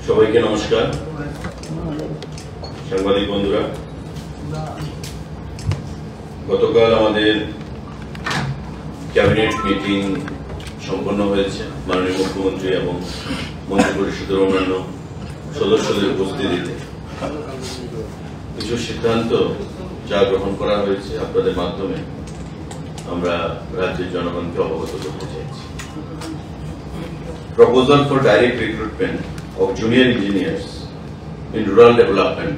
সবাইকে নমস্কার। সাংবাদিক বন্ধুরা, গতকাল আমাদের ক্যাবিনেট মিটিং সম্পন্ন হয়েছে। মাননীয় মুখ্যমন্ত্রী এবং মন্ত্রিপরিষদের অন্যান্য সদস্যদের উপস্থিতিতে কিছু সিদ্ধান্ত যা গ্রহণ করা হয়েছে আপনাদের মাধ্যমে আমরা রাজ্যের জনগণকে অবগত করতে চাইছি। Proposal for direct recruitment of junior engineers in rural development.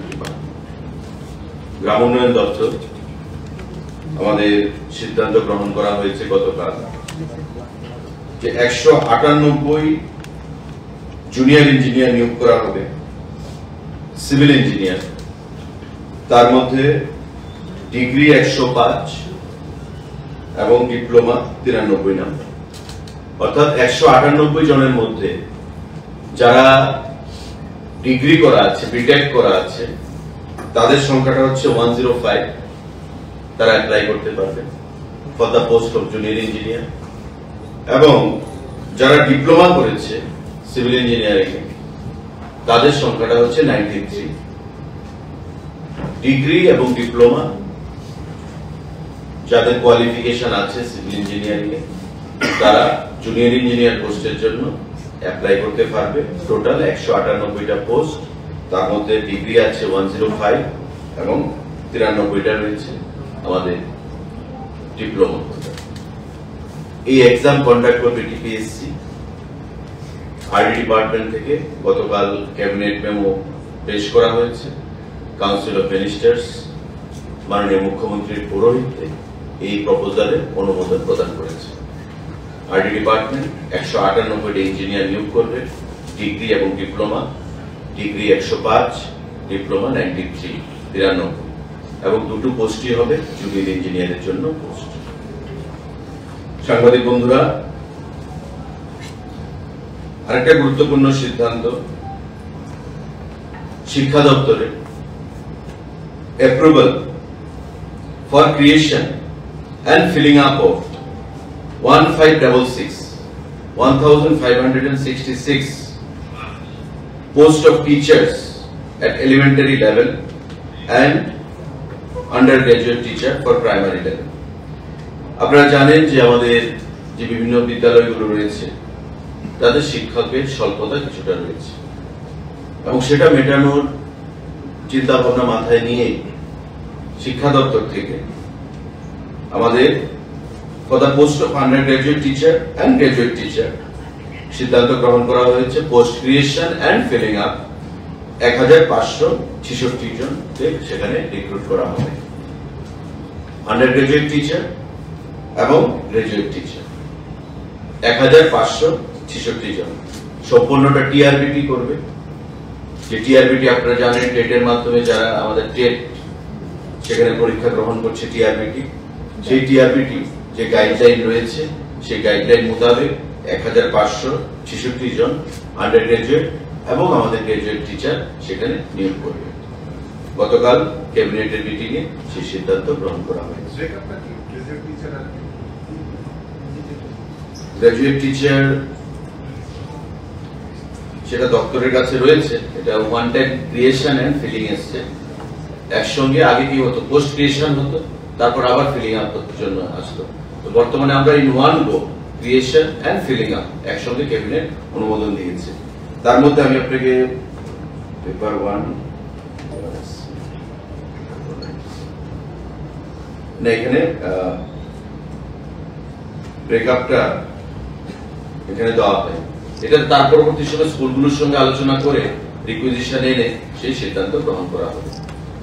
গ্রাম উন্নয়ন দপ্তর আমাদের সিদ্ধান্ত গ্রহণ করা হয়েছে গতকাল যে 198 জুনিয়র ইঞ্জিনিয়ার নিয়োগ করা হবে, সিভিল ইঞ্জিনিয়ার। তার মধ্যে ডিগ্রি 105 এবং ডিপ্লোমা 93 নম্বর। অর্থাৎ 198 জনের মধ্যে যারা ডিগ্রি করা আছে, বিটেক করা আছে, তাদের সংখ্যাটা হচ্ছে 105। তারা অ্যাপ্লাই করতে পারবে for the post of junior engineer. এবং যারা ডিপ্লোমা করেছে সিভিল ইঞ্জিনিয়ারিং, তাদের সংখ্যাটা হচ্ছে 93। ডিগ্রি এবং ডিপ্লোমা যাদের কোয়ালিফিকেশন আছে সিভিল ইঞ্জিনিয়ারিং এ, তারা জুনিয়র ইঞ্জিনিয়ার পোস্টের জন্য অ্যাপ্লাই করতে পারবে। টোটাল 198টা পোস্ট, তার মধ্যে ডিগ্রি আছে 105 এবং 93টা রয়েছে আমাদের ডিপ্লোমা। এই এক্সাম কন্ডাক্ট করবে টিপিএসসি। আরডি ডিপার্টমেন্ট থেকে গতকাল ক্যাবিনেট মেমো পেশ করা হয়েছে। কাউন্সিল অফ মিনিস্টার্স মাননীয় মুখ্যমন্ত্রীর পৌরোহিত্যে এই প্রপোজালের অনুমোদন প্রদান করেছে। আরডি ডিপার্টমেন্ট 198টা ইঞ্জিনিয়ার নিয়োগ করবে, ডিগ্রি এবং ডিপ্লোমা। ডিগ্রি 105, ডিপ্লোমা 93 এবং দুটো পোস্টই হবে জুনিয়র ইঞ্জিনিয়ারের জন্য পোস্ট। সাংবাদিক বন্ধুরা, আরেকটা গুরুত্বপূর্ণ সিদ্ধান্ত, শিক্ষা দপ্তরের approval for creation and filling up of 1566 post of teachers at elementary level and undergraduate teacher for primary level. আপনারা জানেন যে আমাদের যে বিভিন্ন বিদ্যালয়গুলো রয়েছে তাদের শিক্ষকের স্বল্পতা কিছুটা রয়েছে এবং সেটা মেটানোর চিন্তা ভাবনা মাথায় নিয়ে শিক্ষা দপ্তর থেকে আমাদের for the post of undergraduate teacher and graduate teacher সিদ্ধান্ত গ্রহণ করা হয়েছে। Post creation and filling up 1566 জনকে সেখানে রিক্রুট করা হবে। আন্ডারগ্রাজুয়েট টিচার এবং গ্রাজুয়েট টিচার 1566 জন। সম্পূর্ণটা টিআরবিটি করবে। যে টিআরবিটি আপনারা জানেন টেটের মাধ্যমে যারা আমাদের টেট সেখানে পরীক্ষা গ্রহণ করছে টিআরবিটি, সেই টিআরবিটি যে গাইডলাইন রয়েছে সেই গাইডলাইন মোতাবেক 1566 জন আন্ডার গ্রাজুয়েট এবং আমাদের গ্রাজুয়েট টিচার সেখানে নিয়োগ করবে। গতকাল ক্যাবিনেটের মিটিং এ সেই সিদ্ধান্ত গ্রহণ করা হয়েছে। গ্রাজুয়েট টিচার সেটা দপ্তরের কাছে রয়েছে। এটা one time creation and filling এসছে একসঙ্গে। আগে কি হতো, পোস্ট ক্রিয়েশন হতো, তারপর আবার ফিলিং আপ জন্য আসতো। তো বর্তমানে আমরা in one go creation and filling up একসঙ্গে ক্যাবিনেট অনুমোদন দিয়েছে। তার মধ্যে আমি আপনাকে পেপার 1 না, এখানে ব্রেকআপটা এখানে দেওয়া হয়। এটা তার পরবর্তী সময় স্কুলগুলোর সঙ্গে আলোচনা করে রিকুইজিশন এনে সেই সিদ্ধান্ত গ্রহণ করা হবে।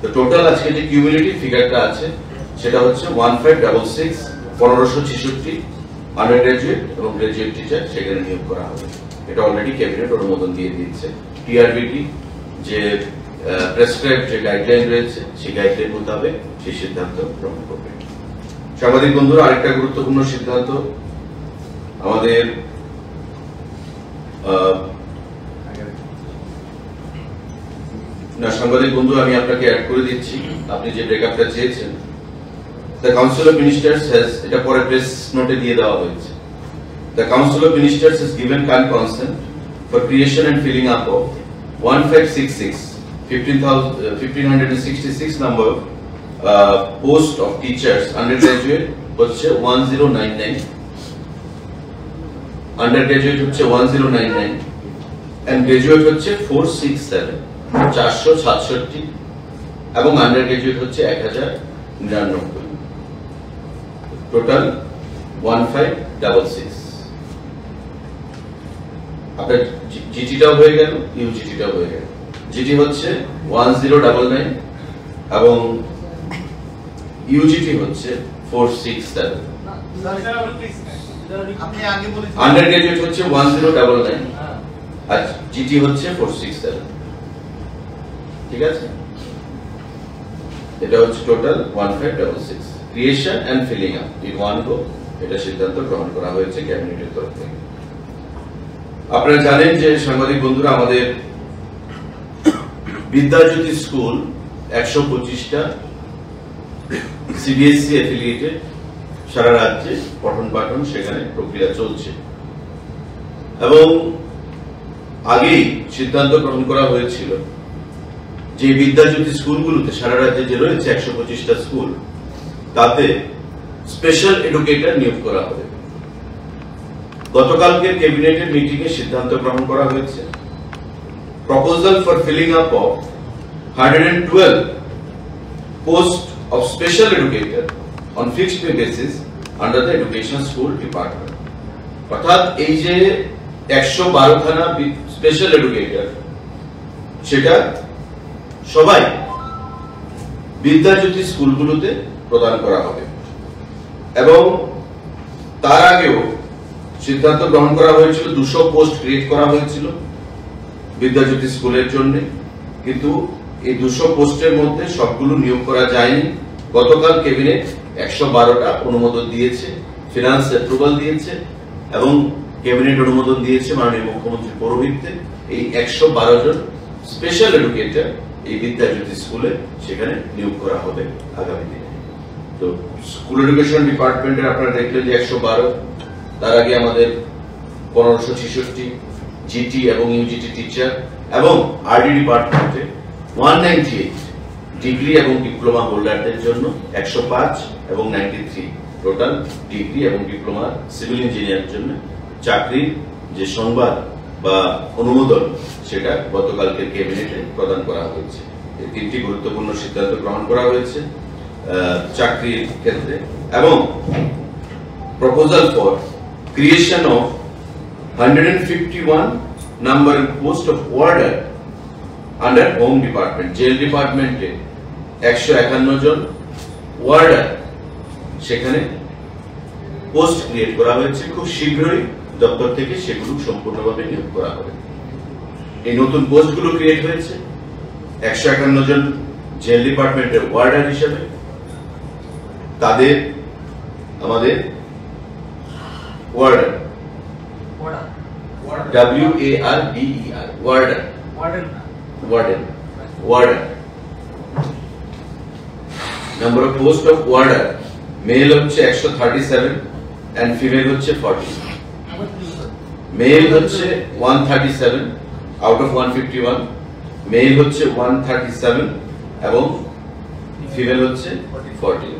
তো টোটাল আজকে যে কিউমুলেটিভ ফিগারটা আছে সেটা হচ্ছে 1566 1566 আন্ডার গ্রাজুয়েট এবং গ্রাজুয়েট টিচার সেখানে নিয়োগ করা হবে। এটা অলরেডি ক্যাবিনেট অনুমোদন দিয়ে দিয়েছে। টিআরবিটি যে প্রেসক্রাইব যে গাইডলাইন রয়েছে সেই গাইডলাইন মোতাবেক সেই সিদ্ধান্ত গ্রহণ করবে। সাংবাদিক বন্ধুরা, আরেকটা গুরুত্বপূর্ণ সিদ্ধান্ত আমাদের সাংবাদিক বন্ধু, আমি আপনাকে অ্যাড করে দিচ্ছি, আপনি যে ব্রেকআপটা চেয়েছেন। The council of ministers has, এটা পরে প্রেস নোটে দিয়ে দেওয়া হয়েছে, the council of ministers has given kind consent for creation and filling up of 1566 number post of teachers, undergraduate হচ্ছে 1099, undergraduate হচ্ছে 1099 and graduate হচ্ছে 467, 467 এবং undergraduate হচ্ছে 1099, টোটাল 1566। আপনার জিটিটাও হয়ে গেল, ইউজিটিটাও হয়ে গেল। জিটি হচ্ছে 1099 এবং ইউজিটি হচ্ছে 467। আন্ডারগ্রেজুয়েট হচ্ছে 1099 আর জিটি হচ্ছে 467। ঠিক আছে, এটা হচ্ছে total 1566। Creation and filling up in one go, এটা সিদ্ধান্ত গ্রহণ করা হয়েছে ক্যাবিনেটের তরফ থেকে। আপনারা জানেন যে সাংবাদিক বন্ধুরা, আমাদের বিদ্যাজ্যোতি স্কুল 125টা সিবিএসসি অ্যাফিলিয়েটেড, সারা রাজ্যে পঠন পাঠন সেখানে প্রক্রিয়া চলছে এবং আগেই সিদ্ধান্ত গ্রহণ করা হয়েছিল যে বিদ্যাজ্যোতি স্কুলগুলোতে সারা রাজ্যে যে রয়েছে 125টা স্কুল, তাতে স্পেশাল এডুকেটর নিয়োগ করা হবে। গতকালকে ক্যাবিনেটের মিটিং এ সিদ্ধান্ত গ্রহণ করা হয়েছে proposal for filling up of 112 post of special educator on fixed pay basis under the education school department। অর্থাৎ এই যে 112 খানা স্পেশাল এডুকেটর, সেটা সবাই বিদ্যাজ্যোতি স্কুলগুলোতে প্রদান করা হবে এবং তার আগেও সিদ্ধান্ত গ্রহণ করা হয়েছিল 200 পোস্ট ক্রিয়েট করা হয়েছিল বিদ্যাজ্যোতি স্কুলের জন্য, কিন্তু এই 200 পোস্টের মধ্যে সবগুলো নিয়োগ করা যায়নি। গতকাল ক্যাবিনেট 112টা অনুমোদন দিয়েছে, ফিনান্স অ্যাপ্রুভাল দিয়েছে এবং ক্যাবিনেট অনুমোদন দিয়েছে মাননীয় মুখ্যমন্ত্রী পৌরোহিত্যে এই 112 জন স্পেশাল এডুকেটর এই বিদ্যাজ্যোতি স্কুলে সেখানে নিয়োগ করা হবে আগামী দিনে। তো স্কুল এডুকেশন ডিপার্টমেন্টের আপনারা দেখলেন যে 112, তার আগে আমাদের 1566 জিটি এবং ইউজিটি টিচার এবং আরডি ডিপার্টমেন্টে 198 ডিগ্রি এবং ডিপ্লোমা হোল্ডারদের জন্য 105 এবং 93 টোটাল ডিগ্রি এবং ডিপ্লোমা সিভিল ইঞ্জিনিয়ারের জন্য চাকরির যে সংবাদ বা অনুমোদন, সেটা গতকালকে ক্যাবিনেটে প্রদান করা হয়েছে। এই তিনটি গুরুত্বপূর্ণ সিদ্ধান্ত গ্রহণ করা হয়েছে চাকরির ক্ষেত্রে এবং proposal for creation of 151 number post of warder under home department. Jail ডিপার্টমেন্টে 151 জন ওয়ার্ডার সেখানে পোস্ট ক্রিয়েট করা হয়েছে। খুব শীঘ্রই দপ্তর থেকে সেগুলো সম্পূর্ণভাবে নিয়োগ করা হবে। এই নতুন পোস্টগুলো ক্রিয়েট হয়েছে 151 জন জেল ডিপার্টমেন্টের ওয়ার্ডার হিসেবে। তাদের আমাদের warder, WARDER, warder, warder. Number of post of warder, male হচ্ছে 137 এন্ড ফিমেল হচ্ছে 40। মেল হচ্ছে 137 আউট অফ 151, মেল হচ্ছে 137 এবং ফিমেল হচ্ছে 40।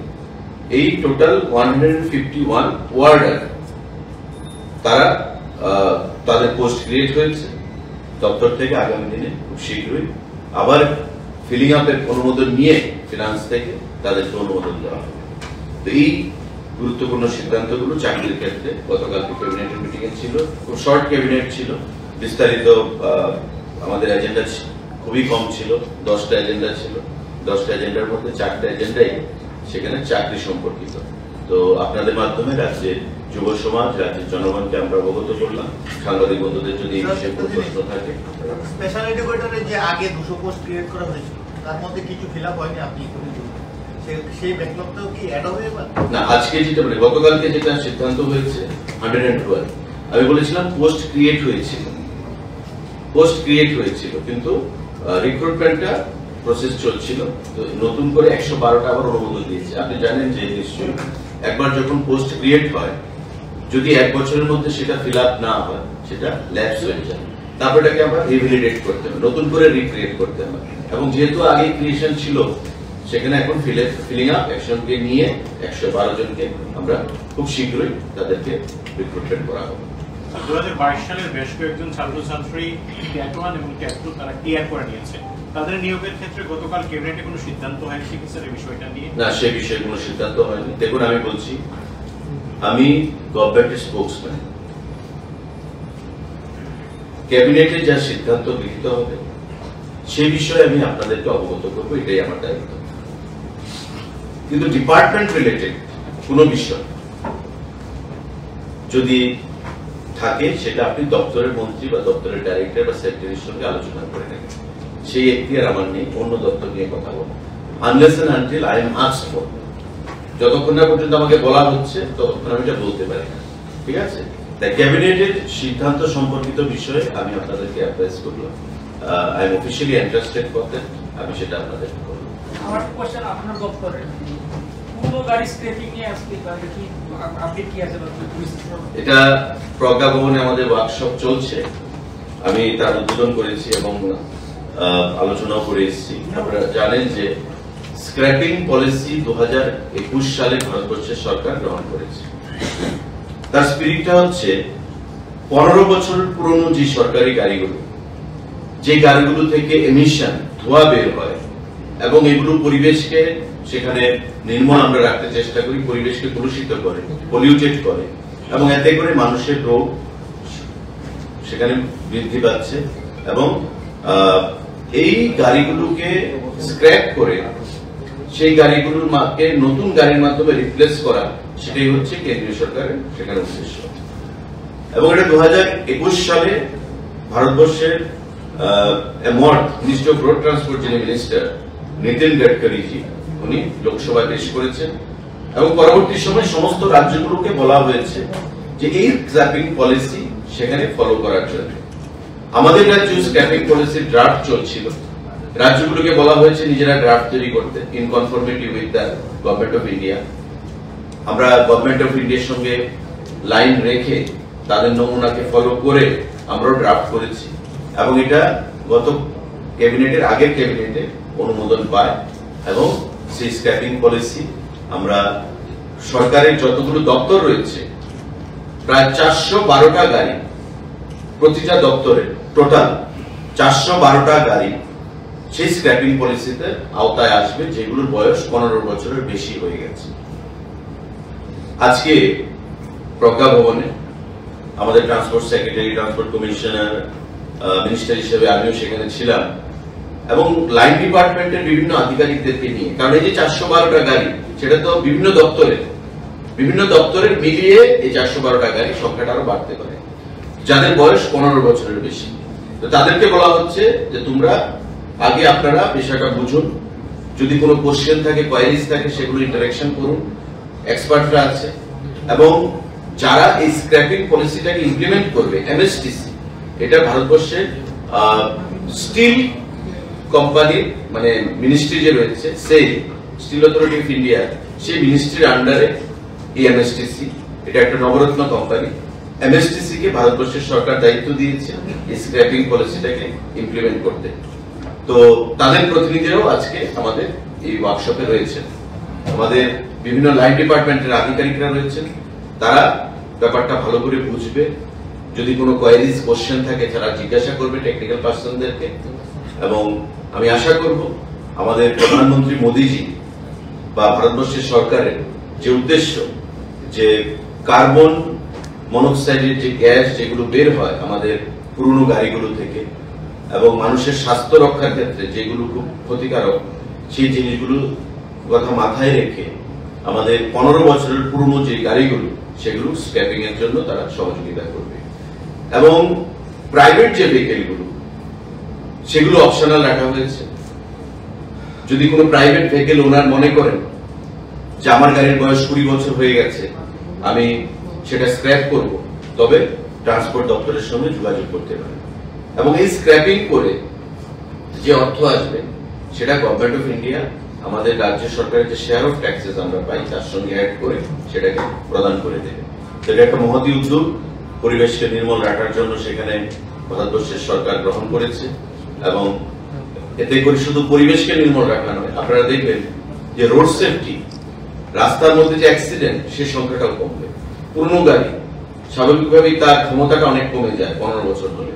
এই টোটাল 151 ওয়ার্ডার তারা তাদের পোস্ট ক্রিয়েট হয়েছে দপ্তর থেকে। আগামী দিনে খুব শীঘ্রই আবার ফিলিং আপের অনুমোদন নিয়ে ফিনান্স থেকে তাদেরকে অনুমোদন দেওয়া হবে। তো এই গুরুত্বপূর্ণ সিদ্ধান্তগুলো চাকরির ক্ষেত্রে গতকালকে ক্যাবিনেটের মিটিং এ ছিল। খুব শর্ট ক্যাবিনেট ছিল, বিস্তারিত আমাদের এজেন্ডা খুবই কম ছিল, 10টা এজেন্ডা ছিল। 10টা এজেন্ডার মধ্যে 4টা এজেন্ডাই সেখানে চাকরি সম্পর্কিত। তো আপনাদের মাধ্যমে রাজ্যের যুব সমাজ, রাজ্যের জনগণকে আমরা অবগত করলাম। সাংবাদিক বন্ধুদের যদি এই বিষয়ে কোনো প্রশ্ন থাকে। স্পেশাল এডুকেটরের যে আগে 200 পোস্ট ক্রিয়েট করা হয়েছিল, তার মধ্যে কিছু ফিল আপ হয়নি, আপনি সেই ব্যাকলগটাও কি অ্যাড হবে এবার? না, আজকে যেটা বলে গতকালকে যেটা সিদ্ধান্ত হয়েছে 112, আমি বলেছিলাম পোস্ট ক্রিয়েট হয়েছিল কিন্তু রিক্রুটমেন্টটা প্রসেস চলছিল, তো নতুন করে 112টা আবার অনুমোদন দিয়েছে। আপনি জানেন যে নিশ্চয়ই একবার যখন পোস্ট ক্রিয়েট হয়, যদি 1 বছরের মধ্যে সেটা ফিল আপ না হয়, সেটা ল্যাপস হয়ে যায়, তারপর এটাকে আবার রিভ্যালিডেট করতে হবে, নতুন করে রিক্রিয়েট করতে হবে। এবং যেহেতু আগে ক্রিয়েশন ছিল, সেখানে এখন ফিলিং আপ অ্যাকশনকে নিয়ে 112 জনকে আমরা খুব শীঘ্রই তাদেরকে রিক্রুটমেন্ট করা হবে। 2022 সালের বেশ কয়েকজন ছাত্রছাত্রী ট্যাট 1 এবং ট্যাট 2 তারা ক্লিয়ার করে নিয়েছে। তাদের নিয়োগের ক্ষেত্রে গতকাল ক্যাবিনেটে কোনো সিদ্ধান্ত হয়নি কি স্যার এই বিষয়টা নিয়ে? না, সে বিষয়ে কোনো সিদ্ধান্ত হয়নি। দেখুন, আমি বলছি, আমি গভর্নমেন্টের স্পোকসম্যান। ক্যাবিনেটে যা সিদ্ধান্ত গৃহীত হবে সে বিষয়ে আমি আপনাদেরকে অবগত করবো, এটাই আমার দায়িত্ব। কিন্তু ডিপার্টমেন্ট রিলেটেড কোনো বিষয় যদি থাকে, সেটা আপনি দপ্তরের মন্ত্রী বা দপ্তরের ডাইরেক্টর বা সেক্রেটারির সঙ্গে আলোচনা করে নেবেন। সেই এখতিয়ার আমার নেই অন্য দপ্তর নিয়ে কথা বলবো, unless and until I am asked for. যতক্ষণ না পর্যন্ত আমাকে বলা হচ্ছে ততক্ষণ আমি এটা বলতে পারি না, ঠিক আছে? তাই ক্যাবিনেটের সিদ্ধান্ত সম্পর্কিত বিষয়ে আমি আপনাদেরকে অ্যাডভাইস করলাম। I am officially interested for that, আমি সেটা আপনাদেরকে করলাম। আমার কোশ্চেন আপনার দপ্তরে পুরো গাড়ি স্ক্র্যাপিং নিয়ে আজকে কি আপডেট কি আছে? এটা প্রজ্ঞা ভবনে আমাদের ওয়ার্কশপ চলছে, আমি তার উদ্বোধন করেছি এবং আলোচনাও করে এসেছি। আপনারা জানেন যে স্ক্র্যাপিং পলিসি 2021 সালে ভারতবর্ষের সরকার গ্রহণ করেছে। তার স্পিরিটটা হচ্ছে 15 বছর পুরনো যে সরকারি গাড়িগুলো, যে গাড়িগুলো থেকে এমিশন ধোঁয়া বের হয় এবং এগুলো পরিবেশকে সেখানে নির্মল আমরা রাখতে চেষ্টা করি, পরিবেশকে কলুষিত করে, পলিউটেড করে এবং এতে করে মানুষের রোগ সেখানে বৃদ্ধি পাচ্ছে। এবং এই গাড়িগুলোকে স্ক্র্যাপ করে সেই গাড়িগুলোর মাকে নতুন গাড়ির মাধ্যমে রিপ্লেস করা, সেটাই হচ্ছে কেন্দ্রীয় সরকারের সেখানে উদ্দেশ্য। এবং এটা 2021 সালে ভারতবর্ষের মিনিস্টার অফ রোড ট্রান্সপোর্ট, যিনি মিনিস্টার নীতিন গডকরিজি, উনি লোকসভায় পেশ করেছেন এবং পরবর্তী সময় সমস্ত রাজ্যগুলোকে বলা হয়েছে যে এই স্ক্র্যাপিং পলিসি সেখানে ফলো করার জন্য। আমাদের রাজ্যে স্ক্র্যাপিং পলিসির ড্রাফট চলছিল, রাজ্যগুলোকে বলা হয়েছে নিজেরা ড্রাফট তৈরি করতে, in conformity with the government of India. আমরা গভর্নমেন্ট অফ ইন্ডিয়ার সঙ্গে লাইন রেখে তাদের নমুনাকে ফলো করে আমরাও ড্রাফট করেছি এবং এটা গত ক্যাবিনেটের আগের ক্যাবিনেটে অনুমোদন পায় এবং সেই স্ক্র্যাপিং পলিসি আমরা সরকারের যতগুলো দপ্তর রয়েছে প্রায় 412টা গাড়ি, প্রতিটা দপ্তরে টোটাল 412টা গাড়ি সেই স্ক্র্যাপিং পলিসিতে আওতায় আসবে, যেগুলোর বয়স 15 বছরের বেশি হয়ে গেছে। আজকে প্রজ্ঞা ভবনে আমাদের transport secretary, transport commissioner, minister হিসেবে আমিও সেখানে ছিলাম এবং লাইন ডিপার্টমেন্টের বিভিন্ন আধিকারিকদেরকে নিয়ে, কারণ এই যে 412টা গাড়ি সেটা তো বিভিন্ন দপ্তরের মিলিয়ে এই 412টা গাড়ি সংখ্যাটা আরো বাড়তে পারে, যাদের বয়স 15 বছরের বেশি। তো তাদেরকে বলা হচ্ছে যে তোমরা আগে আপনারা বিষয়টা বুঝুন, যদি কোনো কোশ্চেন থাকে, কোয়ারিজ থাকে, সেগুলো ইন্টারেকশন করুন, এক্সপার্টরা আছে। এবং যারা এই স্ক্র্যাপিং পলিসিটাকে ইমপ্লিমেন্ট করবে, এমএসটিসি, এটা ভারতবর্ষের স্টিল কোম্পানি মানে মিনিস্ট্রি যে রয়েছে, সেই স্টিল অথরিটি অফ ইন্ডিয়া, সেই মিনিস্ট্রির আন্ডারে এই এমএসটিসি, এটা একটা নবরত্ন কোম্পানি। এমএসটিসি কে ভারতবর্ষের সরকার দায়িত্ব দিয়েছে এই স্ক্র্যাপিং পলিসিটাকে ইমপ্লিমেন্ট করতে। তো তাদের প্রতিনিধিরাও আজকে আমাদের এই ওয়ার্কশপে রয়েছেন, আমাদের বিভিন্ন লাইন ডিপার্টমেন্টের আধিকারিকরা রয়েছেন, তারা ব্যাপারটা ভালো করে বুঝবে। যদি কোনো কোয়ারিজ কোশ্চেন থাকে তারা জিজ্ঞাসা করবে টেকনিক্যাল পার্সনদেরকে। এবং আমি আশা করব আমাদের প্রধানমন্ত্রী মোদীজি বা ভারতবর্ষের সরকারের যে উদ্দেশ্য, যে কার্বন মনোক্সাইডের যে গ্যাস যেগুলো বের হয় আমাদের পুরনো গাড়িগুলো থেকে এবং মানুষের স্বাস্থ্য রক্ষার ক্ষেত্রে যেগুলো খুব ক্ষতিকারক, সেই জিনিসগুলো কথা মাথায় রেখে আমাদের 15 বছরের পুরনো যে গাড়িগুলো সেগুলো স্ক্র্যাপিং এর জন্য তারা সহযোগিতা করবে। এবং প্রাইভেট যে ভেহিকেলগুলো সেগুলো অপশনাল রাখা হয়েছে। যদি কোনো প্রাইভেট ভেহিকেল ওনার মনে করেন যে আমার গাড়ির বয়স 20 বছর হয়ে গেছে, আমি সেটা স্ক্র্যাপ করব, তবে ট্রান্সপোর্ট দপ্তরের সঙ্গে যোগাযোগ করতে পারে। এবং এই স্ক্র্যাপিং করে যে অর্থ আসবে সেটা গভর্নমেন্ট অফ ইন্ডিয়া আমাদের রাজ্য সরকারের যে শেয়ার অফ ট্যাক্সেস আমরা পাই তার সঙ্গে অ্যাড করে সেটাকে প্রদান করে দেবে। সেটা একটা মহতী উদ্যোগ, পরিবেশকে নির্মল রাখার জন্য সেখানে ভারতবর্ষের সরকার গ্রহণ করেছে। এবং এতে করে শুধু পরিবেশকে নির্মল রাখা নয়, আপনারা দেখবেন যে রোড সেফটি, রাস্তার মধ্যে যে অ্যাক্সিডেন্ট সে সংখ্যাটাও কমবে। পুরনো গাড়ি স্বাভাবিকভাবেই তার ক্ষমতাটা অনেক কমে যায় 15 বছর হলে,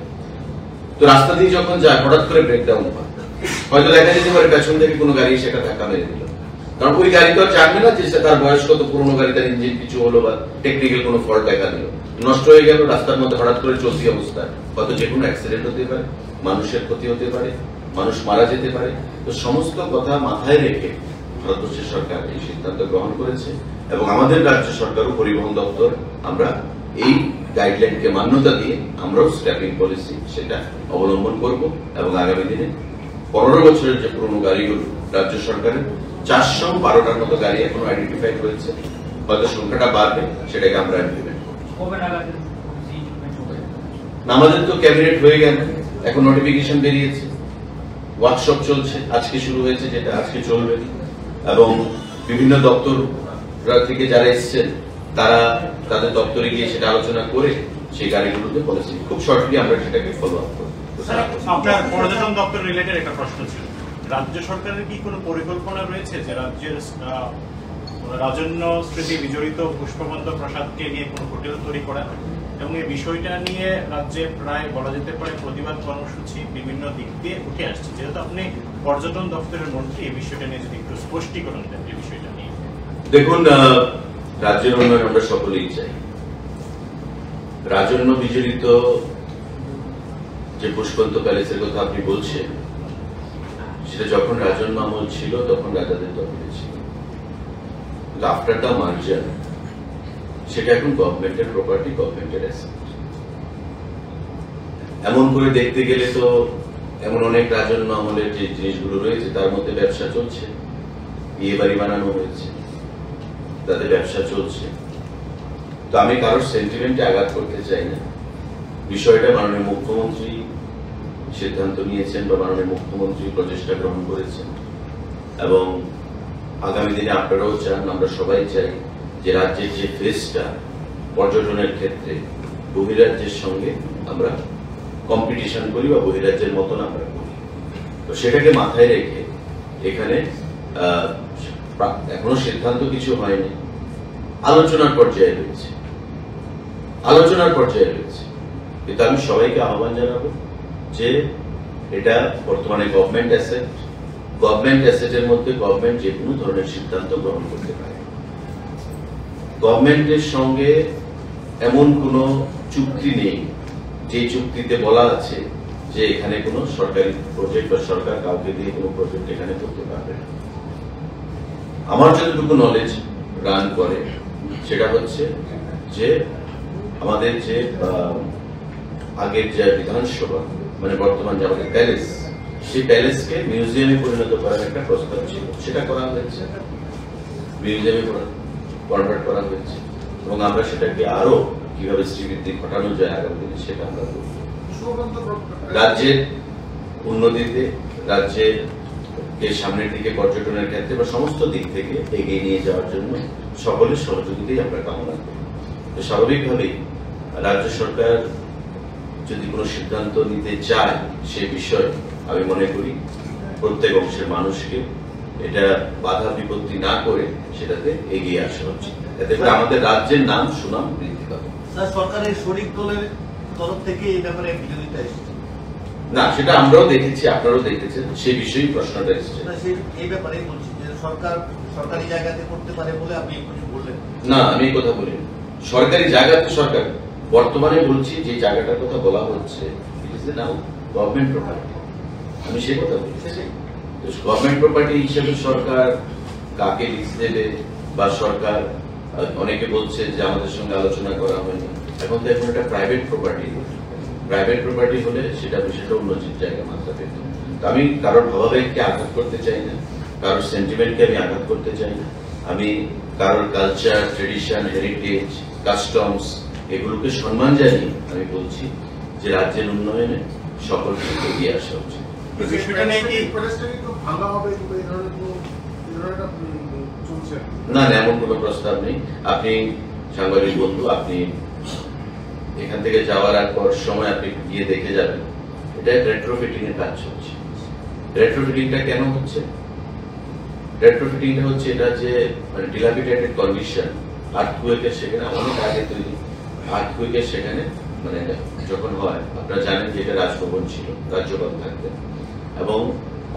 তো রাস্তা দিয়ে যখন যায় হঠাৎ করে ব্রেকডাউন হয়, হয়তো দেখা যেতে পারে পেছন থেকে কোনো গাড়ি সেটা ধাক্কা মেরে দিল, কারণ ওই গাড়ি তো আর জানবে না যে তার বয়স কত, পুরনো গাড়ি, তার ইঞ্জিন কিছু হলো বা টেকনিক্যাল কোনো ফল্ট দেখা দিল, নষ্ট হয়ে গেল রাস্তার মধ্যে হঠাৎ করে চলতি অবস্থায়, হয়তো যে কোনো অ্যাক্সিডেন্ট হতে পারে, মানুষের ক্ষতি হতে পারে, মানুষ মারা যেতে পারে। তো সমস্ত কথা মাথায় রেখে ভারতবর্ষের সরকার এই সিদ্ধান্ত গ্রহণ করেছে এবং আমাদের রাজ্য সরকার ও পরিবহন দপ্তর আমরা এই গাইডলাইনকে মান্যতা দিয়ে আমরাও স্ক্র্যাপিং পলিসি সেটা অবলম্বন করব এবং আগামী দিনে 15 বছরের যে পুরনো গাড়িগুলো রাজ্য সরকারের 412টার মতো গাড়ি এখনো আইডেন্টিফাইড হয়েছে, হয়তো সংখ্যাটা বাড়বে, সেটাকে আমরা ইমপ্লিমেন্ট করব। আমাদের তো ক্যাবিনেট হয়ে গেল, এখন নোটিফিকেশন বেরিয়েছে, ওয়ার্কশপ চলছে, আজকে শুরু হয়েছে, যেটা আজকে চলবে, এবং বিভিন্ন দপ্তর থেকে যারা এসছেন তারা তাদের দপ্তরে গিয়ে সেটা আলোচনা করে সেই গাড়িগুলোতে পলিসি খুব শর্টলি আমরা সেটাকে ফলো আপ করব। আপনার পর্যটন দপ্তর রিলেটেড একটা প্রশ্ন ছিল, রাজ্য সরকারের কি কোনো পরিকল্পনা রয়েছে যে রাজ্যের রাজন্য স্মৃতি বিজড়িত পুষ্পবন্ত প্রসাদকে নিয়ে কোনো হোটেল তৈরি করা, এবং এই বিষয়টা নিয়ে রাজ্যে প্রায় বলা যেতে পারে প্রতিবাদ কর্মসূচি বিভিন্ন দিক দিয়ে উঠে আসছে, যেহেতু আপনি পর্যটন দপ্তরের মন্ত্রী, এই বিষয়টা নিয়ে যদি একটু স্পষ্টীকরণ দেন এই বিষয়টা নিয়ে। দেখুন, রাজ্যের উন্নয়ন আমরা সকলেই চাই। রাজন্য বিজড়িত যে পুষ্পবন্ত প্যালেসের কথা আপনি বলছেন, সেটা যখন রাজন্য আমল ছিল তখন রাজাদের দখলে ছিল, কিন্তু আফটার দ্য মার্জার সেটা এখন গভর্নমেন্টের প্রপার্টি, গভর্নমেন্টের অ্যাসেট। এমন করে দেখতে গেলে তো এমন অনেক রাজন্য আমলের যে জিনিসগুলো রয়েছে তার মধ্যে ব্যবসা চলছে, বিয়ে বাড়ি বানানো হয়েছে, তাদের ব্যবসা চলছে। তো আমি কারোর সেন্টিমেন্টে আঘাত করতে চাই না। বিষয়টা মাননীয় মুখ্যমন্ত্রী সিদ্ধান্ত নিয়েছেন বা মাননীয় মুখ্যমন্ত্রী প্রচেষ্টা গ্রহণ করেছেন, এবং আগামী দিনে আপনারাও চান, আমরা সবাই চাই যে রাজ্যের যে ফেসটা পর্যটনের ক্ষেত্রে বহিরাজ্যের সঙ্গে আমরা কম্পিটিশন করি বা বহিরাজ্যের মতন আমরা করি। তো সেটাকে মাথায় রেখে এখানে এখনো সিদ্ধান্ত কিছু হয়নি, আলোচনার পর্যায়ে রয়েছে, কিন্তু আমি সবাইকে আহ্বান জানাবো যে এটা বর্তমানে গভর্নমেন্ট অ্যাসেট, গভর্নমেন্ট অ্যাসেটের মধ্যে গভর্নমেন্ট যে কোনো ধরনের সিদ্ধান্ত গ্রহণ করতে পারে। গভর্নমেন্টের সঙ্গে এমন কোনো চুক্তি নেই যে চুক্তিতে বলা আছে যে এখানে কোনো সরকারি প্রজেক্ট বা সরকার কাউকে দিয়ে কোনো প্রজেক্ট এখানে করতে পারবে না। আমার যতটুকু নলেজ রান করে সেটা হচ্ছে যে আমাদের যে আগের যে বিধানসভা, মানে বর্তমান যে আমাদের প্যালেস, সেই প্যালেসকে মিউজিয়ামে পরিণত করার একটা প্রস্তাব ছিল, সেটা করা হয়েছে, মিউজিয়ামে কনভার্ট করা হয়েছে, এবং আমরা সেটাকে আরো কিভাবে শ্রীবৃদ্ধি ঘটানো যায় আগামী দিনে সেটা আমরা করব। রাজ্যের উন্নতিতে, রাজ্যের সামনের দিকে পর্যটনের ক্ষেত্রে বা সমস্ত দিক থেকে এগিয়ে নিয়ে যাওয়ার জন্য সকলের সহযোগিতাই আমরা কামনা করি। তো স্বাভাবিকভাবেই রাজ্য সরকার যদি কোনো সিদ্ধান্ত নিতে চায় সে বিষয়ে আমি মনে করি প্রত্যেক অংশের মানুষকে এটা বাধা বিপত্তি না করে সেটাতে এগিয়ে আসা উচিত, এতে করে আমাদের রাজ্যের নাম সুনাম বৃদ্ধি পাবে। সরকারের শরিক দলের তরফ থেকে এই ব্যাপারে বিরোধিতা এসেছে না, সেটা আমরাও দেখেছি, আপনারাও দেখেছেন, সেই বিষয়েই প্রশ্নটা এসেছে। এই ব্যাপারে বলছি যে সরকার সরকারি জায়গাতে করতে পারে বলে আপনি কিছু বললেন না, আমি এই কথা বলিনি। সরকারি জায়গাতে সরকার, বর্তমানে বলছি যে জায়গাটার কথা বলা হচ্ছে it is now government property, আমি সেই কথা বলছি। গভর্নমেন্ট প্রপার্টি হিসেবে সরকার কাকে লিজ দেবে বা সরকার, অনেকে বলছে যে আমাদের সঙ্গে আলোচনা করা হয়নি, এখন তো এখন একটা প্রাইভেট প্রপার্টি, প্রাইভেট প্রপার্টি হলে সেটা বিষয়টা অন্য জায়গায় মাত্রা পেত। আমি কারোর ভাবাবেগকে আঘাত করতে চাই না, কারোর সেন্টিমেন্টকে আমি আঘাত করতে চাই না। আমি কারোর কালচার, ট্রেডিশন, হেরিটেজ, কাস্টমস এগুলোকে সম্মান জানিয়ে আমি বলছি যে রাজ্যের উন্নয়নে সকলকে এগিয়ে আসা উচিত। না, এমন কোনো প্রস্তাব নেই। আপনি সাংবাদিক বন্ধু, আপনি এখান থেকে যাওয়ার আর পর সময় আপনি গিয়ে দেখে যাবেন, এটা রেট্রোফিটিং এর কাজ হচ্ছে। রেট্রোফিটিংটা কেন হচ্ছে? রেট্রোফিটিংটা হচ্ছে এটা যে মানে ডিলাপিটেটেড কন্ডিশন, আর্থকুয়েকের সেখানে অনেক আগে তৈরি, আর্থকুয়েকের সেখানে মানে যখন হয়, আপনারা জানেন যে এটা রাজভবন ছিল, রাজ্যপাল থাকতেন, এবং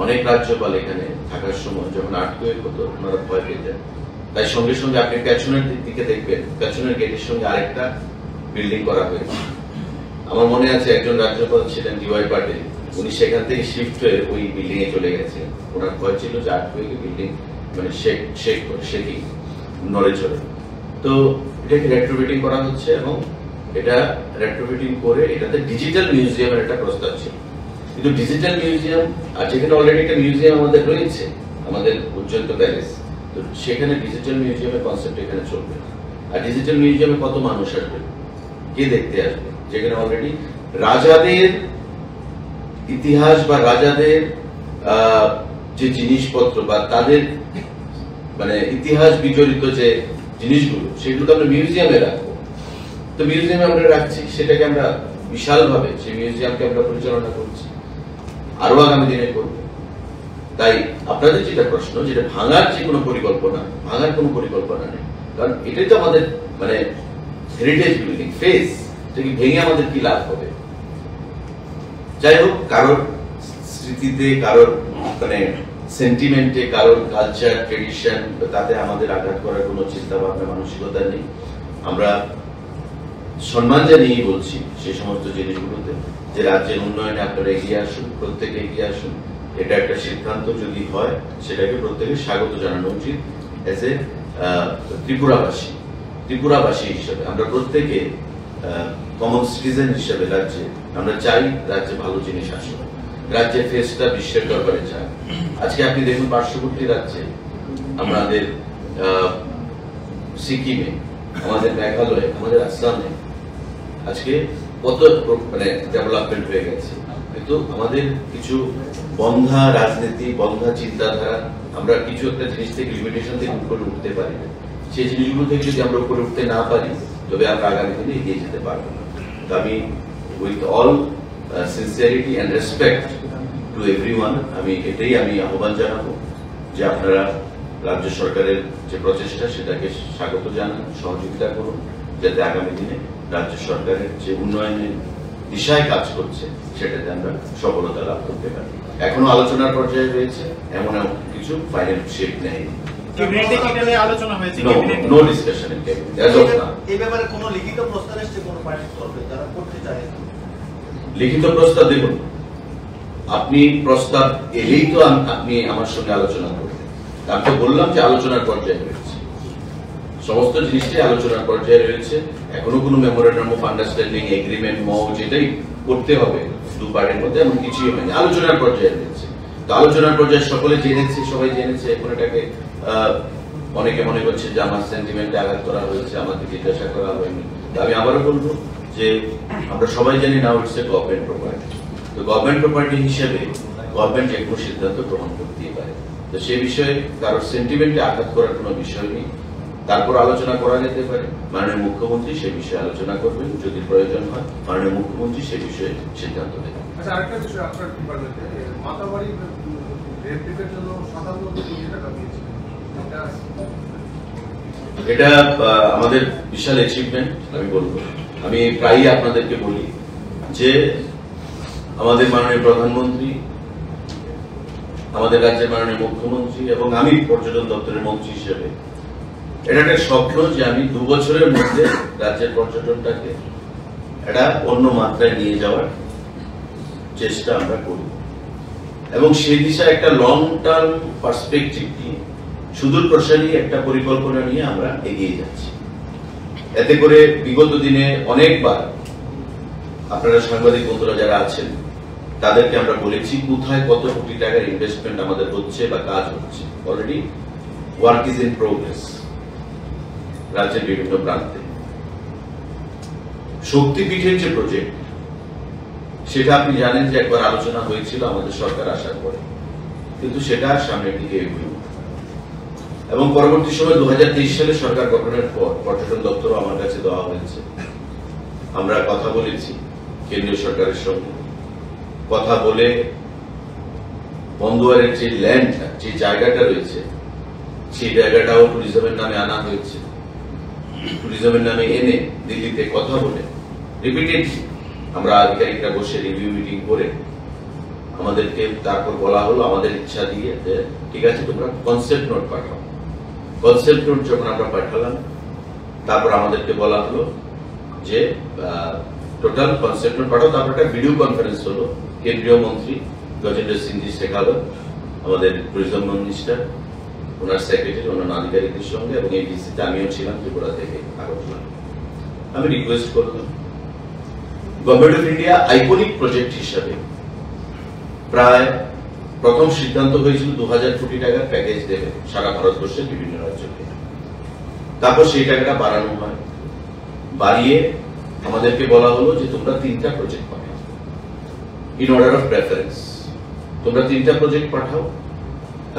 অনেক রাজ্যপাল এখানে থাকার সময় যখন আর্থকুয়েক হতো ওনারা ভয় পেতেন। তাই সঙ্গে সঙ্গে আপনি পেছনের দিকে দেখবেন, পেছনের গেটের সঙ্গে আরেকটা বিল্ডিং করা হয়েছে। আমার মনে আছে একজন রাজ্যপাল ছিলেন ডিওয়াই পাটিল, উনি সেখান থেকে শিফট হয়ে ওই বিল্ডিং এ চলে গেছেন। ওনার ভয় ছিল যে আর্থকুয়েকে বিল্ডিং মানে শেকি নড়ে চলে। তো এটাকে রেট্রোফিটিং করা হচ্ছে, এবং এটা রেট্রোফিটিং করে এটাতে ডিজিটাল মিউজিয়ামের একটা প্রস্তাব ছিল। কিন্তু ডিজিটাল মিউজিয়াম, আর যেখানে অলরেডি একটা মিউজিয়াম আমাদের রয়েছে, আমাদের উজ্জ্বল প্যালেস, তো সেখানে ডিজিটাল মিউজিয়ামের কনসেপ্ট এখানে চলবে। আর ডিজিটাল মিউজিয়ামে কত মানুষ আসবে, কে দেখতে আসবে? যেখানে অলরেডি রাজাদের ইতিহাস বা রাজাদের যে জিনিসপত্র বা তাদের মানে ইতিহাস বিজড়িত যে জিনিসগুলো, সেগুলো আমরা মিউজিয়ামে রাখবো। তো মিউজিয়ামে আমরা রাখছি, সেটাকে আমরা বিশালভাবে সেই মিউজিয়ামকে আমরা পরিচালনা করছি, আরো আগামী দিনে করব। তাই আপনাদের যেটা প্রশ্ন, যেটা ভাঙার যে কোনো পরিকল্পনা, ভাঙার কোনো পরিকল্পনা নেই, কারণ এটাই তো আমাদের মানে হেরিটেজ বিল্ডিং ফেস, যেটা ভেঙে আমাদের কি লাভ হবে? যাই হোক, কারোর স্মৃতিতে, কারোর মানে সেন্টিমেন্টে, কারোর কালচার, ট্রেডিশন, তাতে আমাদের আঘাত করার কোনো চিন্তা ভাবনা, মানসিকতা নেই। আমরা সম্মান জানিয়ে বলছি সেই সমস্ত জিনিসগুলোতে যে রাজ্যের উন্নয়নে আপনারা এগিয়ে আসুন, প্রত্যেকে এগিয়ে আসুন। এটা একটা সিদ্ধান্ত যদি হয়, সেটাকে প্রত্যেকে স্বাগত জানানো উচিত। এজ এ ত্রিপুরাবাসী হিসেবে আমরা প্রত্যেকে কমন সিটিজেন হিসেবে রাজ্যে আমরা চাই রাজ্যে ভালো জিনিস আসুক, রাজ্যের ফেসটা বিশ্বের দরবারে চায়। আজকে আপনি দেখুন পার্শ্ববর্তী রাজ্যে, আমাদের সিকিমে, আমাদের মেঘালয়ে, আমাদের আসামে আজকে কত মানে ডেভেলপমেন্ট হয়ে গেছে। কিন্তু আমাদের কিছু বন্ধা রাজনীতি, বন্ধা চিন্তাধারা, আমরা কিছু একটা জিনিস থেকে লিমিটেশন থেকে উপরে উঠতে পারি না। সেই জিনিসগুলো থেকে যদি আমরা উপরে উঠতে না পারি, তবে আমরা আগামী দিনে এগিয়ে যেতে পারবো না। তো আমি with all sincerity and respect to everyone, আমি এটাই আহ্বান জানাবো যে আপনারা রাজ্য সরকারের যে প্রচেষ্টা, সেটাকে স্বাগত জানান, সহযোগিতা করুন, যাতে আগামী দিনে রাজ্য সরকারের যে উন্নয়নের দিশায় কাজ করছে সেটাতে আমরা সফলতা লাভ করতে পারি। এখনো আলোচনার পর্যায়ে রয়েছে, এমন কিছু ফাইনাল শেপ নেই। No discussion in cabinet as of now. এই ব্যাপারে কোনো লিখিত প্রস্তাব এসেছে কোনো পার্টি করবে যারা করতে চায়? লিখিত প্রস্তাব দেখুন, আপনি প্রস্তাব এলেই তো আপনি আমার সঙ্গে আলোচনা করবেন। আমি তো বললাম যে আলোচনার পর্যায়ে রয়েছে, সমস্ত জিনিসটাই আলোচনার পর্যায়ে রয়েছে। এখনো কোনো মেমোরেন্ডাম অফ আন্ডারস্ট্যান্ডিং, এগ্রিমেন্ট, মৌজ এটাই করতে হবে দু পার্টির মধ্যে, এমন কিছুই হয়নি, আলোচনার পর্যায়ে রয়েছে। তো আলোচনার পর্যায়ে সকলে জেনেছে, সবাই জেনেছে। এখন এটাকে অনেকে মনে করছে যে আমার সেন্টিমেন্টে আঘাত করা হয়েছে, আমাকে জিজ্ঞাসা করা হয়নি। আমি আবারও বলবো যে আমরা সবাই জানি না ইটস এ গভর্নমেন্ট প্রপার্টি। তো গভর্নমেন্ট প্রপার্টি হিসেবে গভর্নমেন্ট যে কোনো সিদ্ধান্ত গ্রহণ করতেই পারে। তো সে বিষয়ে কারোর সেন্টিমেন্টে আঘাত করার কোনো বিষয় নেই। তারপর আলোচনা করা যেতে পারে, মাননীয় মুখ্যমন্ত্রী সে বিষয়ে আলোচনা করবেন, যদি প্রয়োজন হয় মাননীয় মুখ্যমন্ত্রী সে বিষয়ে সিদ্ধান্ত নেবেন। আচ্ছা, আরেকটা বিষয়, আপনার ডিপার্টমেন্টে মাতাবাড়ি রেপ্লিকের জন্য 57 কোটি টাকা দিয়েছে, এটা আমাদের বিশাল অ্যাচিভমেন্ট আমি বলবো। আমি প্রায়ই আপনাদেরকে বলি যে আমাদের মাননীয় প্রধানমন্ত্রী, আমাদের রাজ্যের মাননীয় মুখ্যমন্ত্রী এবং আমি পর্যটন দপ্তরের মন্ত্রী হিসেবে এটা একটা স্বপ্ন যে আমি 2 বছরের মধ্যে রাজ্যের পর্যটনটাকে একটা অন্য মাত্রায় নিয়ে যাওয়ার চেষ্টা আমরা করি, এবং সেই দিশায় একটা লং টার্ম পার্সপেক্টিভ নিয়ে, সুদূর প্রসারী একটা পরিকল্পনা নিয়ে আমরা এগিয়ে যাচ্ছি। এতে করে বিগত দিনে অনেকবার আপনারা সাংবাদিক বন্ধুরা যারা আছেন তাদেরকে আমরা বলেছি কোথায় কত কোটি টাকার ইনভেস্টমেন্ট আমাদের হচ্ছে বা কাজ হচ্ছে। Already work is in progress রাজ্যের বিভিন্ন প্রান্তে। শক্তিপীঠের যে প্রজেক্ট, সেটা আপনি জানেন যে একবার আলোচনা হয়েছিল আমাদের সরকার আসার পরে, কিন্তু সেটা সামনের দিকে এগোয়। এবং পরবর্তী সময় 2023 সালে সরকার গঠনের পর পর্যটন দপ্তর আমার কাছে দেওয়া হয়েছে। আমরা কথা বলেছি কেন্দ্রীয় সরকারের সঙ্গে, কথা বলে বন্দোয়ারের যে ল্যান্ডটা, যে জায়গাটা রয়েছে, সেই জায়গাটাও ট্যুরিজমের নামে আনা হয়েছে। ট্যুরিজমের নামে এনে দিল্লিতে কথা বলে রিপিটেডলি আমরা আধিকারিকরা বসে রিভিউ মিটিং করে আমাদেরকে তারপর বলা হলো, আমাদের ইচ্ছা দিয়ে, যে ঠিক আছে তোমরা কনসেপ্ট নোট পাঠাও। কনসেপ্ট নোট যখন আমরা পাঠালাম, তারপর আমাদেরকে বলা হলো যে টোটাল কনসেপ্ট নোট পাঠাও। তারপর একটা ভিডিও কনফারেন্স হলো কেন্দ্রীয় মন্ত্রী গজেন্দ্র সিং জি শেখাওয়াত, আমাদের ট্যুরিজম মিনিস্টার, ওনার সেক্রেটারি, অন্যান্য আধিকারিকদের সঙ্গে, এবং এই ডিসিতে আমিও ছিলাম ত্রিপুরা থেকে আগরতলা। আমি রিকোয়েস্ট করলাম government of India iconic project হিসাবে প্রায় প্রথম সিদ্ধান্ত হয়েছিল 2000 কোটি টাকার প্যাকেজ দেবে সারা ভারতবর্ষের বিভিন্ন রাজ্যকে। তারপর সেই টাকাটা বাড়ানো হয়, বাড়িয়ে আমাদেরকে বলা হলো যে তোমরা 3টা project Pathao in order of preference. তোমরা 3টা প্রজেক্ট পাঠাও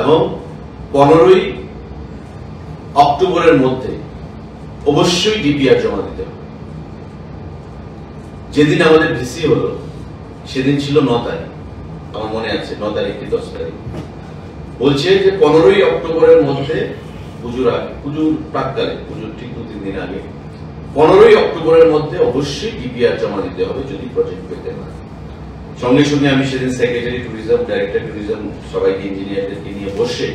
এবং 15ই অক্টোবরের মধ্যে অবশ্যই ডিপিআর জমা দিতে হবে। যেদিন আমাদের ভিসি হলো সেদিন ছিল 9 তারিখ, আমার মনে আছে 9 তারিখ কি 10 তারিখ। বলছে যে 15ই অক্টোবরের মধ্যে, পুজোর আগে, পুজোর প্রাককালে, পুজোর ঠিক 2-3 দিন আগে 15ই অক্টোবরের মধ্যে অবশ্যই ডিপিআর জমা দিতে হবে যদি প্রজেক্ট পেতে হয়। সঙ্গে সঙ্গে আমি সেদিন সেক্রেটারি ট্যুরিজম, ডাইরেক্টর ট্যুরিজম, সবাইকে, ইঞ্জিনিয়ারদেরকে নিয়ে বসে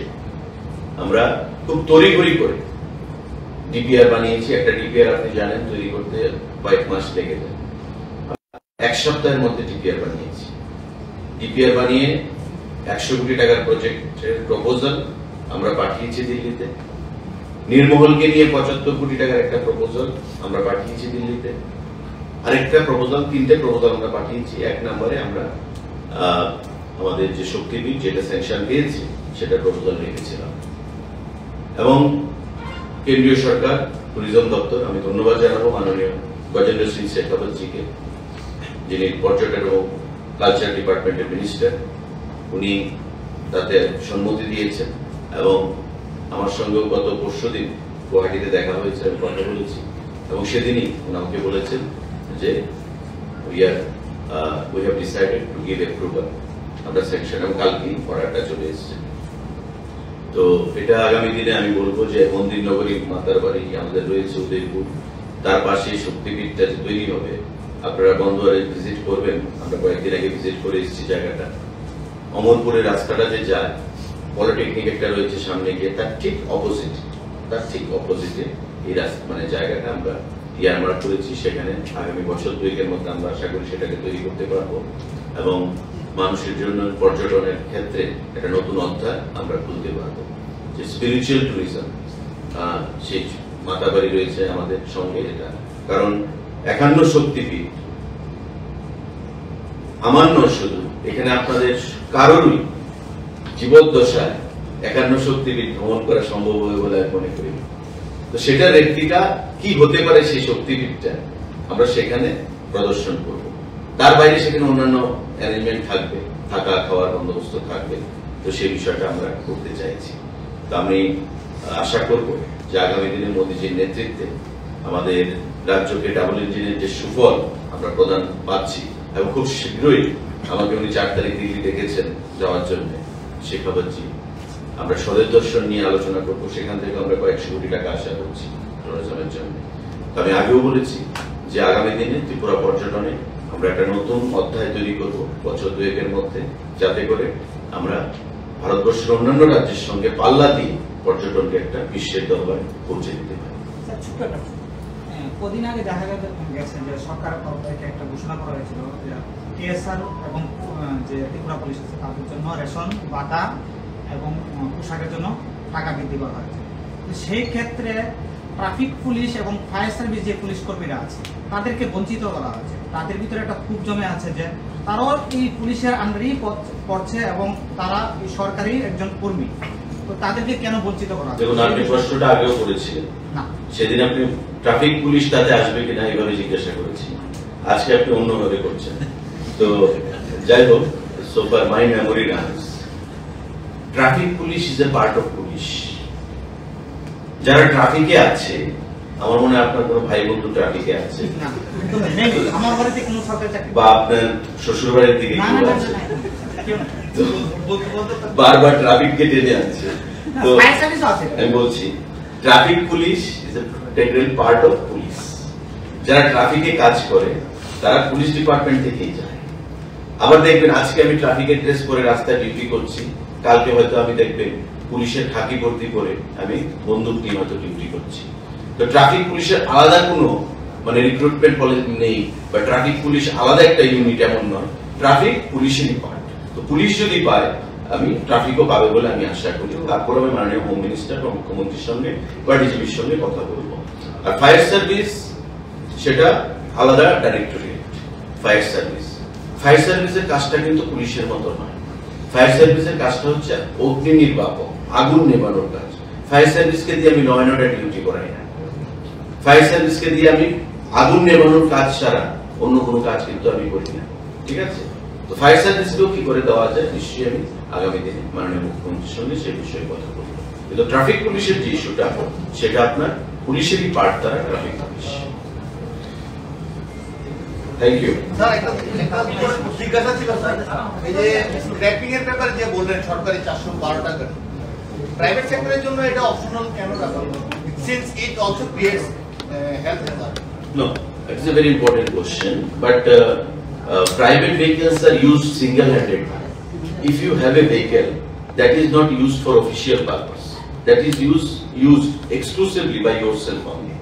আমরা খুব তড়িঘড়ি করে ডিপিআর বানিয়েছি। একটা ডিপিআর আপনি জানেন তৈরি করতে কয়েক মাস লেগে যায়। 1 সপ্তাহের মধ্যে ডিপিআর বানিয়েছি। ডিপিআর বানিয়ে 100 কোটি টাকার প্রজেক্টের প্রপোজাল আমরা পাঠিয়েছি দিল্লিতে। নির্মহলকে নিয়ে 75 কোটি টাকার একটা প্রপোজাল আমরা পাঠিয়েছি দিল্লিতে। আরেকটা প্রপোজাল, 3টে প্রপোজাল আমরা পাঠিয়েছি। 1 নম্বরে আমরা আমাদের যে শক্তিপীঠ যেটা স্যাংশন পেয়েছে সেটা প্রপোজাল রেখেছিলাম। এবং কেন্দ্রীয় সরকার ট্যুরিজম দপ্তর, আমি ধন্যবাদ জানাবো মাননীয় গজেন্দ্র সিং শেখাওয়াত জিকে, যিনি পর্যটন ও কালচার ডিপার্টমেন্টের মিনিস্টার। উনি তাতে সম্মতি দিয়েছেন এবং আমার সঙ্গেও গত পরশুদিন গুয়াহাটিতে দেখা হয়েছে, আমি কথা বলেছি এবং সেদিনই উনি আমাকে বলেছেন যে we have decided to give approval, আমরা স্যাংশন, এবং কালকেই অর্ডারটা চলে এসেছে। তো এটা আগামী দিনে আমি বলবো যে মন্দির নগরী, মাতার বাড়ি আমাদের রয়েছে উদয়পুর, তার পাশে শক্তিপীঠটা যে তৈরি হবে, আপনারা বন্দোয়ারে ভিজিট করবেন। আমরা কয়েকদিন আগে ভিজিট করে এসেছি জায়গাটা। অমরপুরের রাস্তাটা যে যায়, পলিটেকনিক একটা রয়েছে সামনে গিয়ে, তার ঠিক অপোজিটে এই রাস্তা, মানে জায়গাটা আমরা ইয়ারমার্ক করেছি। সেখানে আগামী বছর 2-এর মধ্যে আমরা আশা করি সেটাকে তৈরি করতে পারবো এবং মানুষের জন্য পর্যটনের ক্ষেত্রে একটা নতুন অধ্যায় আমরা খুলতে পারবো। যে স্পিরিচুয়াল ট্যুরিজম, সেই মাতাবাড়ি রয়েছে আমাদের সঙ্গে, এটা কারণ 51 শক্তিপীঠ আমার নয় শুধু, এখানে আপনাদের কারোরই জীবদ্দশায় 51 শক্তিপীঠ ভ্রমণ করা সম্ভব হবে বলে আমি মনে করি। তো সেটার রেপ্লিকা কি হতে পারে সেই শক্তিপীঠটা আমরা সেখানে প্রদর্শন করব। তার বাইরে সেখানে অন্যান্য অ্যারেঞ্জমেন্ট থাকবে, থাকা খাওয়ার বন্দোবস্ত থাকবে। তো সেই বিষয়টা আমরা করতে চাইছি। তো আমি আশা করব যে আগামী দিনে মোদীজির নেতৃত্বে আমাদের রাজ্যকে ডাবল ইঞ্জিনের যে সুফল আমরা প্রদান পাচ্ছি, এবং খুব শীঘ্রই আমাকে উনি 4 তারিখ দিল্লি ডেকেছেন যাওয়ার জন্য শেখাওয়াতজি, আমরা স্বদেশ দর্শন নিয়ে আলোচনা করবো। সেখান থেকে আমরা কয়েকশো কোটি টাকা আশা করছি ট্যুরিজমের জন্য। আমি আগেও বলেছি যে আগামী দিনে ত্রিপুরা পর্যটনে আমরা একটা নতুন অধ্যায় তৈরি করব বছর 2-এর মধ্যে, যাতে করে আমরা ভারতবর্ষের অন্যান্য রাজ্যের সঙ্গে পাল্লা দিয়ে পর্যটনকে একটা বিশ্বের দরবারে পৌঁছে দিতে পারি। কদিন আগে দেখা গেছে যে সরকারের তরফ থেকে একটা ঘোষণা করা হয়েছিল যে টিএসআর এবং যে ত্রিপুরা পুলিশ আছে তাদের জন্য রেশন, বাটা এবং পোশাকের জন্য টাকা বৃদ্ধি করা হয়েছে। সেই ক্ষেত্রে ট্রাফিক পুলিশ এবং ফায়ার সার্ভিস যে পুলিশ কর্মীরা আছে তাদেরকে বঞ্চিত করা হয়েছে। তাদের ভিতরে একটা ক্ষোভ জমে আছে যে তারাও এই পুলিশের আন্ডারেই পড়ছে এবং তারা এই সরকারি একজন কর্মী। তো তাদেরকে কেন বঞ্চিত করা হচ্ছে? দেখুন, আপনি প্রশ্নটা আগেও করেছিলেন, না, সেদিন আপনি ট্রাফিক পুলিশ তাতে আসবে কিনা এইভাবে জিজ্ঞাসা করেছি, আজকে আপনি অন্যভাবে করছেন। তো যাই হোক, so far my memory runs, traffic police is a part of police. যারা ট্রাফিকে আছে, আমার মনে হয় আপনার কোনো ভাই বন্ধু ট্রাফিকে আছে, না, নেই, আমার বাড়িতে কোনো সরকারি চাকরি বা আপনার শ্বশুর বাড়ির দিকে না, কেউ না, না, আছে, না, কেউ না। তো বলতে বলতে বারবার ট্রাফিককে টেনে আনছে। না, তো ফায়ার সার্ভিসও আছে। আমি বলছি, traffic police is a integral part of police. যারা ট্রাফিকে কাজ করে তারা পুলিশ ডিপার্টমেন্ট থেকেই যায়। আবার দেখবেন, আজকে আমি ট্রাফিকের ড্রেস পরে রাস্তায় ডিউটি করছি, কালকে হয়তো আমি দেখবেন পুলিশের খাকি ভর্তি করে আমি বন্দুক নিয়ে হয়তো ডিউটি করছি। তো ট্রাফিক পুলিশের আলাদা কোনো মানে রিক্রুটমেন্ট পলিসি নেই, বা ট্রাফিক পুলিশ আলাদা একটা ইউনিট এমন নয়, ট্রাফিক পুলিশেরই পার্ট। তো পুলিশ যদি পায়, আমি ট্রাফিকও পাবে বলে আমি আশা করি। তারপর আমি মাননীয় হোম মিনিস্টার বা মুখ্যমন্ত্রীর সঙ্গে বা ডিজিপির সঙ্গে কথা বলবো। আর ফায়ার সার্ভিস সেটা আলাদা ডাইরেক্টরেট। ফায়ার সার্ভিসের কাজটা কিন্তু পুলিশের মতো নয়। ফায়ার সার্ভিসের কাজটা হচ্ছে অগ্নি নির্বাপক, আগুন নেভানোর কাজ। ফায়ার সার্ভিসকে দিয়ে আমি ল অ্যান্ড অর্ডার ডিউটি করাই না। ফায়ার সার্ভিসকে দিয়ে আমি আগুন নেভানোর কাজ ছাড়া অন্য কোনো কাজ কিন্তু আমি করি না, ঠিক আছে? তো ফায়ার সার্ভিসকেও কি করে দেওয়া যায়, নিশ্চয়ই আমি আগামী দিনে মাননীয় মুখ্যমন্ত্রীর সঙ্গে সেই বিষয়ে কথা বলবো। কিন্তু ট্রাফিক পুলিশের যে ইস্যুটা, সেটা আপনার পুলিশেরই পার্ট, তারা traffic police. Thank you. Sir, একটা জিজ্ঞাসা ছিল স্যার, এই যে স্ক্র্যাপিং এর ব্যাপারে যে বললেন সরকারি 412 টাকা, প্রাইভেট সেক্টরের জন্য এটা অপশনাল কেন রাখা হলো? Since it also creates health Hazard. No, it's a very important question, but private vehicles are used single-handedly. If you have a vehicle that is not used for official purpose, that is used exclusively by yourself only,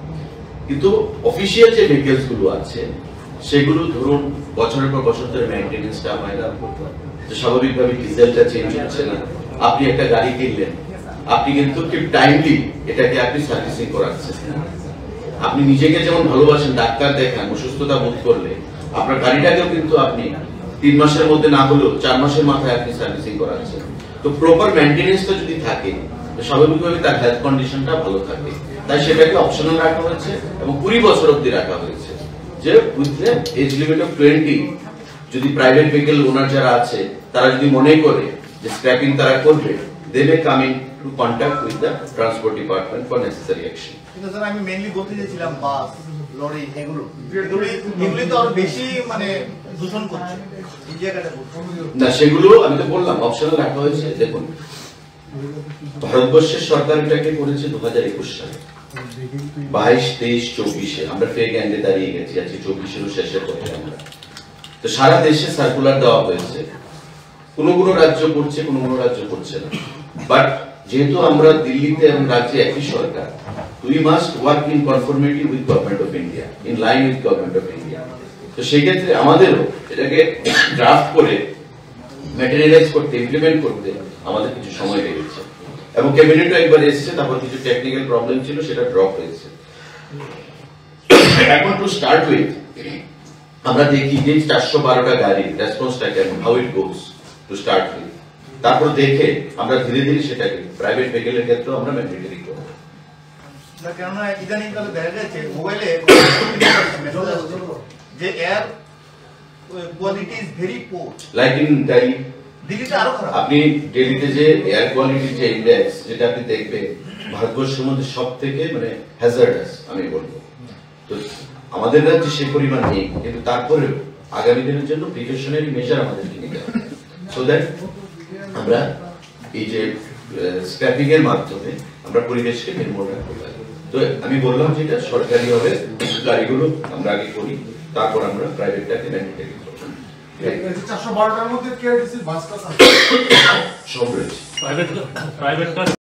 কিন্তু official যে vehicles গুলো আছে সেগুলো ধরুন বছরের পর বছর ধরে মেইনটেনেন্সটা হয় না, তো স্বাভাবিকভাবে ডিজেলটা চেঞ্জ হচ্ছে না। আপনি একটা গাড়ি কিনলেন, আপনি কিন্তু খুব টাইমলি এটাকে আপনি সার্ভিসিং করাচ্ছেন। আপনি নিজেকে যেমন ভালোবাসেন, ডাক্তার দেখান, অসুস্থতা বোধ করলে আপনার গাড়িটাকেও কিন্তু আপনি 3 মাসের মধ্যে না হলেও 4 মাসের মাথায় আপনি সার্ভিসিং করাচ্ছেন। তো প্রপার মেইনটেনেন্সটা যদি থাকে, তো স্বাভাবিকভাবে তার হেলথ কন্ডিশনটা ভালো থাকে। তাই সেটাকে অপশনাল রাখা হয়েছে এবং 20 বছর অব্দি রাখা হয়েছে, যে উইথ এজ লিমিট অফ 20 যদি প্রাইভেট ভেহিকল ওনার যারা আছে তারা যদি মনে করে যে স্ক্র্যাপিং তারা করবে, they may come into contact with the transport department for necessary action. কিন্তু স্যার, আমি মেইনলি বলতে চাইছিলাম বাস, লরি, এগুলি তো আরো বেশি মানে দূষণ করছে এই জায়গাটা। না, সেগুলো আমি তো বললাম অপশনাল রাখা হয়েছে। দেখুন, ভারতবর্ষের সরকার এটাকে করেছে 2021 সালে, 22, 23, 24-এ আমরা ফেক এন্ডে দাঁড়িয়ে গেছি, আজকে 24-এরও শেষের পথে আমরা। তো সারা দেশে সার্কুলার দেওয়া হয়েছে, কোনো কোনো রাজ্য করছে, কোনো কোনো রাজ্য করছে না। বাট যেহেতু আমরা দিল্লিতে এবং রাজ্যে একই সরকার, we must work in conformity with Government of India, in line with Government of India. তো সেই ক্ষেত্রে আমাদেরও এটাকে ড্রাফট করে ম্যাটেরিয়ালাইজ করতে, ইমপ্লিমেন্ট করতে আমাদের কিছু সময় লেগেছে, এবং ক্যাবিনেটও একবার এসেছে, তারপর কিছু টেকনিক্যাল প্রবলেম ছিল, সেটা ড্রপ হয়েছে। এখন টু স্টার্ট উইথ আমরা দেখি যে 412টা গাড়ি রেসপন্সটা কেমন, how it goes to start with. তারপর দেখে আমরা ধীরে ধীরে সেটাকে প্রাইভেট ভেহিকলের ক্ষেত্রেও আমরা ম্যান্ডেটরি করব। কেননা ইদানিং কালে দেখা যাচ্ছে মোবাইলে যে air quality is very poor, like in Delhi. দিল্লিতে আরো খারাপ। আপনি দিল্লিতে যে এয়ার কোয়ালিটির যে ইন্ডেক্স, যেটা আপনি দেখবেন ভারতবর্ষের মধ্যে সব থেকে মানে হ্যাজার্ডাস আমি বলবো। তো আমাদের রাজ্যে সেই পরিমাণ নেই, কিন্তু তারপরেও আগামী দিনের জন্য প্রিকশনারি মেজার আমাদেরকে নিতে হবে, সো দ্যাট আমরা এই যে স্ক্র্যাপিং এর মাধ্যমে আমরা পরিবেশকে নির্মূল রাখতে পারি। তো আমি বললাম যে এটা সরকারি ভাবে গাড়িগুলো আমরা আগে করি, তারপর আমরা প্রাইভেটটাকে ম্যান্ডেটরি করব। 412টার মধ্যে কেআরটিসি বাসটা সব রয়েছে। প্রাইভেট